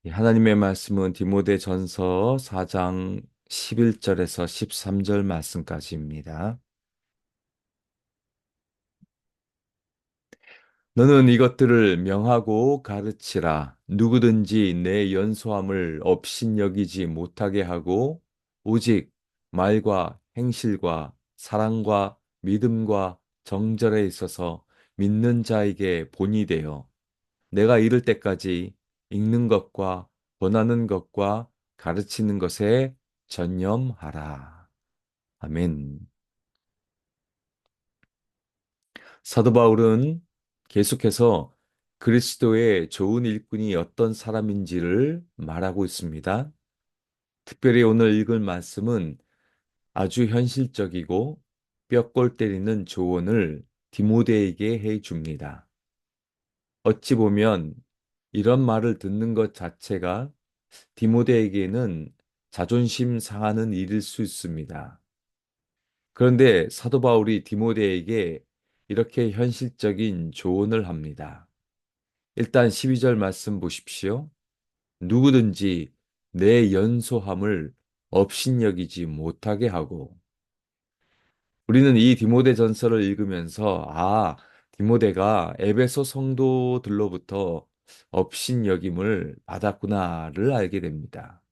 하나님의 말씀은 디모데전서 4장 11절에서 13절 말씀까지입니다. 너는 이것들을 명하고 가르치라. 누구든지 내 연소함을 업신여기지 못하게 하고 오직 말과 행실과 사랑과 믿음과 정절에 있어서 믿는 자에게 본이 되어 내가 이를 때까지 읽는 것과 권하는 것과 가르치는 것에 전념하라. 아멘. 사도 바울은 계속해서 그리스도의 좋은 일꾼이 어떤 사람인지를 말하고 있습니다. 특별히 오늘 읽을 말씀은 아주 현실적이고 뼈골 때리는 조언을 디모데에게 해 줍니다. 어찌 보면 이런 말을 듣는 것 자체가 디모데에게는 자존심 상하는 일일 수 있습니다. 그런데 사도 바울이 디모데에게 이렇게 현실적인 조언을 합니다. 일단 12절 말씀 보십시오. 누구든지 내 연소함을 업신여기지 못하게 하고 우리는 이 디모데 전서를 읽으면서 디모데가 에베소 성도들로부터 업신여김을 받았구나를 알게 됩니다.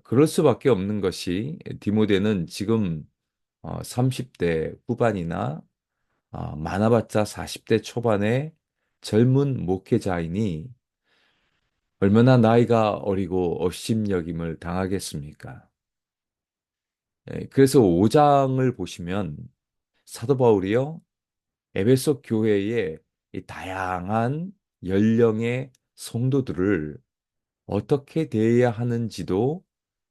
그럴 수밖에 없는 것이 디모데는 지금 30대 후반이나 많아봤자 40대 초반의 젊은 목회자이니 얼마나 나이가 어리고 업신여김을 당하겠습니까? 그래서 5장을 보시면 사도 바울이요 에베소 교회의 이 다양한 연령의 성도들을 어떻게 대해야 하는지도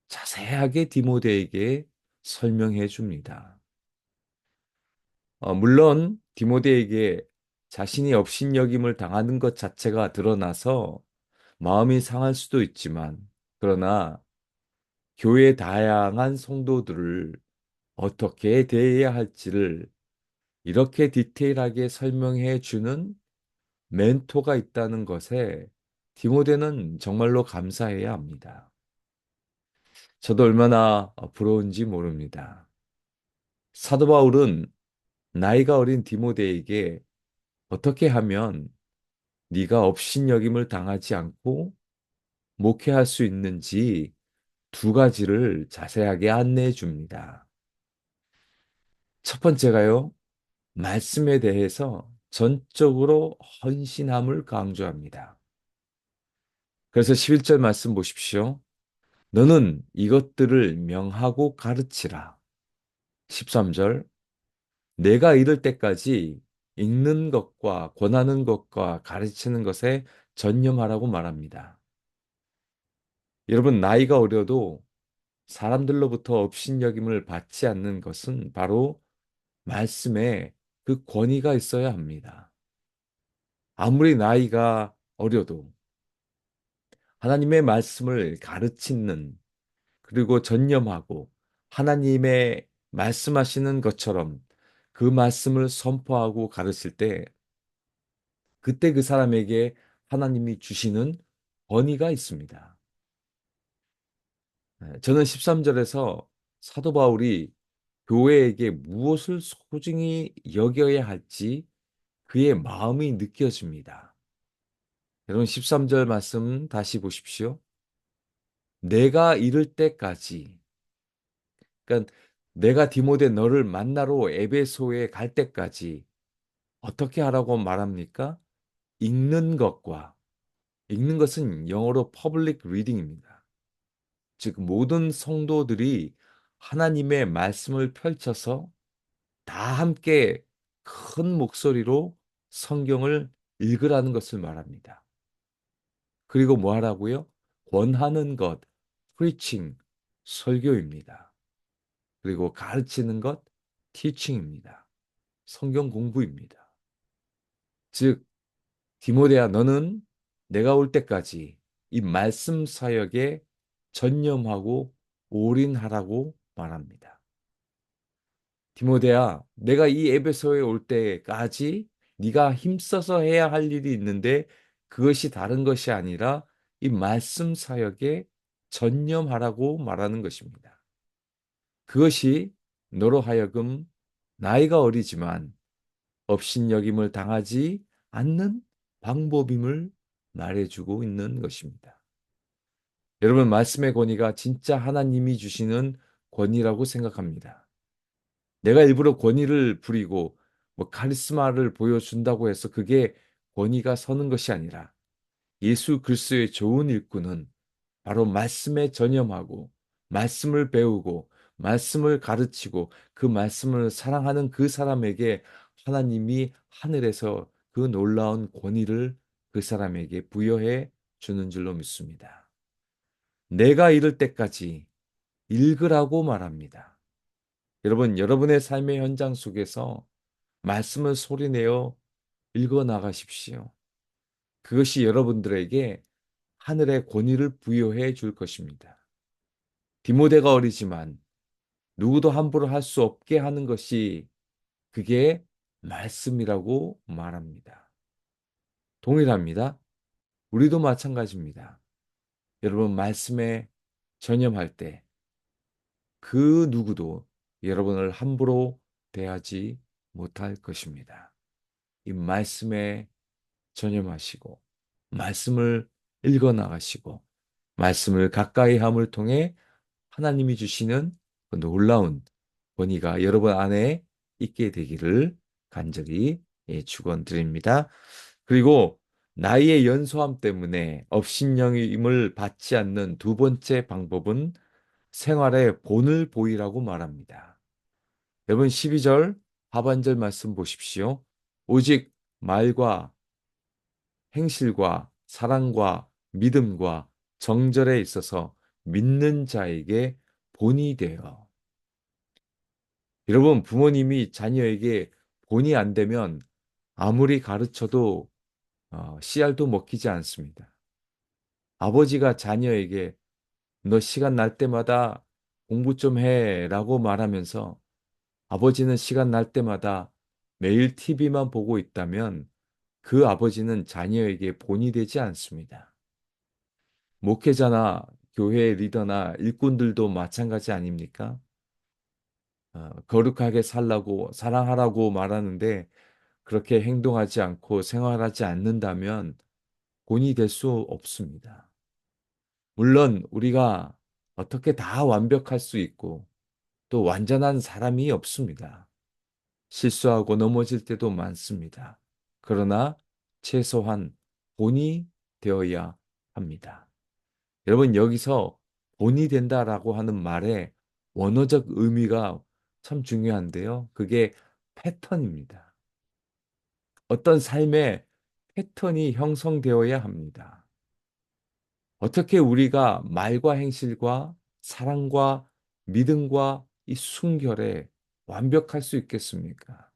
자세하게 디모데에게 설명해 줍니다. 물론 디모데에게 자신이 업신여김을 당하는 것 자체가 드러나서 마음이 상할 수도 있지만, 그러나 교회 다양한 성도들을 어떻게 대해야 할지를 이렇게 디테일하게 설명해 주는 멘토가 있다는 것에 디모데는 정말로 감사해야 합니다. 저도 얼마나 부러운지 모릅니다. 사도 바울은 나이가 어린 디모데에게 어떻게 하면 네가 업신여김을 당하지 않고 목회할 수 있는지 두 가지를 자세하게 안내해 줍니다. 첫 번째가요, 말씀에 대해서 전적으로 헌신함을 강조합니다. 그래서 11절 말씀 보십시오. 너는 이것들을 명하고 가르치라. 13절, 내가 이를 때까지 읽는 것과 권하는 것과 가르치는 것에 전념하라고 말합니다. 여러분, 나이가 어려도 사람들로부터 업신여김을 받지 않는 것은 바로 말씀에 그 권위가 있어야 합니다. 아무리 나이가 어려도 하나님의 말씀을 가르치는 그리고 전념하고 하나님의 말씀하시는 것처럼 그 말씀을 선포하고 가르칠 때 그때 그 사람에게 하나님이 주시는 권위가 있습니다. 저는 13절에서 사도 바울이 교회에게 무엇을 소중히 여겨야 할지 그의 마음이 느껴집니다. 여러분 13절 말씀 다시 보십시오. 내가 이를 때까지, 그러니까 내가 디모데 너를 만나러 에베소에 갈 때까지 어떻게 하라고 말합니까? 읽는 것과 읽는 것은 영어로 public reading입니다. 즉 모든 성도들이 하나님의 말씀을 펼쳐서 다 함께 큰 목소리로 성경을 읽으라는 것을 말합니다. 그리고 뭐 하라고요? 권하는 것, preaching, 설교입니다. 그리고 가르치는 것, teaching입니다. 성경 공부입니다. 즉, 디모데야, 너는 내가 올 때까지 이 말씀 사역에 전념하고 올인하라고 말합니다. 디모데야, 내가 이 에베소에 올 때까지 네가 힘써서 해야 할 일이 있는데 그것이 다른 것이 아니라 이 말씀 사역에 전념하라고 말하는 것입니다. 그것이 너로 하여금 나이가 어리지만 업신여김을 당하지 않는 방법임을 말해주고 있는 것입니다. 여러분, 말씀의 권위가 진짜 하나님이 주시는 권위라고 생각합니다. 내가 일부러 권위를 부리고 뭐 카리스마를 보여준다고 해서 그게 권위가 서는 것이 아니라 예수 그리스도의 좋은 일꾼은 바로 말씀에 전념하고 말씀을 배우고 말씀을 가르치고 그 말씀을 사랑하는 그 사람에게 하나님이 하늘에서 그 놀라운 권위를 그 사람에게 부여해 주는 줄로 믿습니다. 내가 이를 때까지 읽으라고 말합니다. 여러분, 여러분의 삶의 현장 속에서 말씀을 소리내어 읽어 나가십시오. 그것이 여러분들에게 하늘의 권위를 부여해 줄 것입니다. 디모데가 어리지만 누구도 함부로 할 수 없게 하는 것이 그게 말씀이라고 말합니다. 동일합니다. 우리도 마찬가지입니다. 여러분, 말씀에 전념할 때 그 누구도 여러분을 함부로 대하지 못할 것입니다. 이 말씀에 전념하시고 말씀을 읽어 나가시고 말씀을 가까이 함을 통해 하나님이 주시는 그 놀라운 권위가 여러분 안에 있게 되기를 간절히 축원드립니다. 그리고 나이의 연소함 때문에 업신여김을 받지 않는 두 번째 방법은 생활의 본을 보이라고 말합니다. 여러분 12절 하반절 말씀 보십시오. 오직 말과 행실과 사랑과 믿음과 정절에 있어서 믿는 자에게 본이 되어. 여러분, 부모님이 자녀에게 본이 안 되면 아무리 가르쳐도 씨알도 먹히지 않습니다. 아버지가 자녀에게 너 시간 날 때마다 공부 좀 해라고 말하면서 아버지는 시간 날 때마다 매일 TV만 보고 있다면 그 아버지는 자녀에게 본이 되지 않습니다. 목회자나 교회 리더나 일꾼들도 마찬가지 아닙니까? 거룩하게 살라고 사랑하라고 말하는데 그렇게 행동하지 않고 생활하지 않는다면 본이 될 수 없습니다. 물론 우리가 어떻게 다 완벽할 수 있고 또 완전한 사람이 없습니다. 실수하고 넘어질 때도 많습니다. 그러나 최소한 본이 되어야 합니다. 여러분, 여기서 본이 된다라고 하는 말의 원어적 의미가 참 중요한데요. 그게 패턴입니다. 어떤 삶의 패턴이 형성되어야 합니다. 어떻게 우리가 말과 행실과 사랑과 믿음과 이 순결에 완벽할 수 있겠습니까?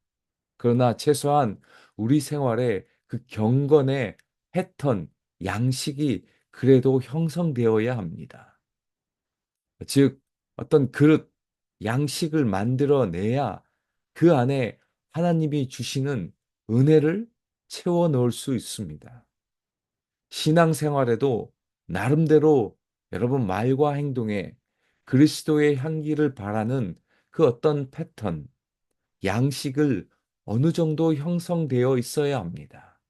그러나 최소한 우리 생활에 그 경건의 패턴, 양식이 그래도 형성되어야 합니다. 즉, 어떤 그릇, 양식을 만들어내야 그 안에 하나님이 주시는 은혜를 채워 넣을 수 있습니다. 신앙생활에도 나름대로 여러분 말과 행동에 그리스도의 향기를 바라는 그 어떤 패턴, 양식을 어느 정도 형성되어 있어야 합니다.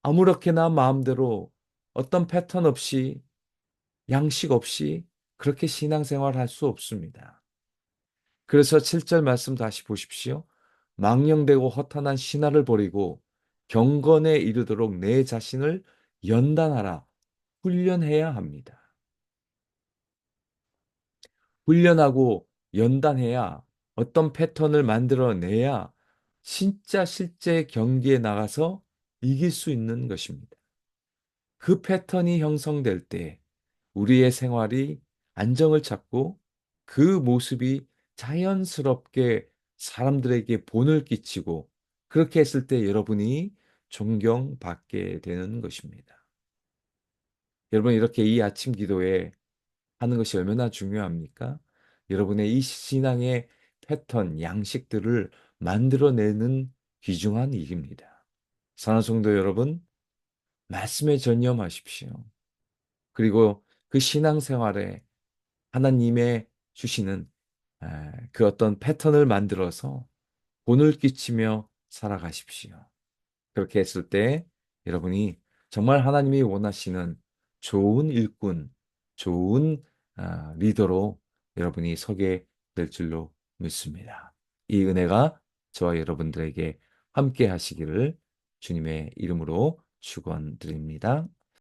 아무렇게나 마음대로 어떤 패턴 없이 양식 없이 그렇게 신앙생활 할 수 없습니다. 그래서 7절 말씀 다시 보십시오. 망령되고 허탄한 신화를 버리고 경건에 이르도록 내 자신을 연단하라. 훈련해야 합니다. 훈련하고 연단해야 어떤 패턴을 만들어내야 진짜 실제 경기에 나가서 이길 수 있는 것입니다. 그 패턴이 형성될 때 우리의 생활이 안정을 찾고 그 모습이 자연스럽게 사람들에게 본을 끼치고 그렇게 했을 때 여러분이 존경받게 되는 것입니다. 여러분 이렇게 이 아침 기도에 하는 것이 얼마나 중요합니까? 여러분의 이 신앙의 패턴, 양식들을 만들어내는 귀중한 일입니다. 사랑하는 성도 여러분, 말씀에 전념하십시오. 그리고 그 신앙생활에 하나님의 주시는 그 어떤 패턴을 만들어서 본을 끼치며 살아가십시오. 그렇게 했을 때 여러분이 정말 하나님이 원하시는 좋은 일꾼, 좋은 리더로 여러분이 서게 될 줄로 믿습니다. 이 은혜가 저와 여러분들에게 함께 하시기를 주님의 이름으로 축원드립니다.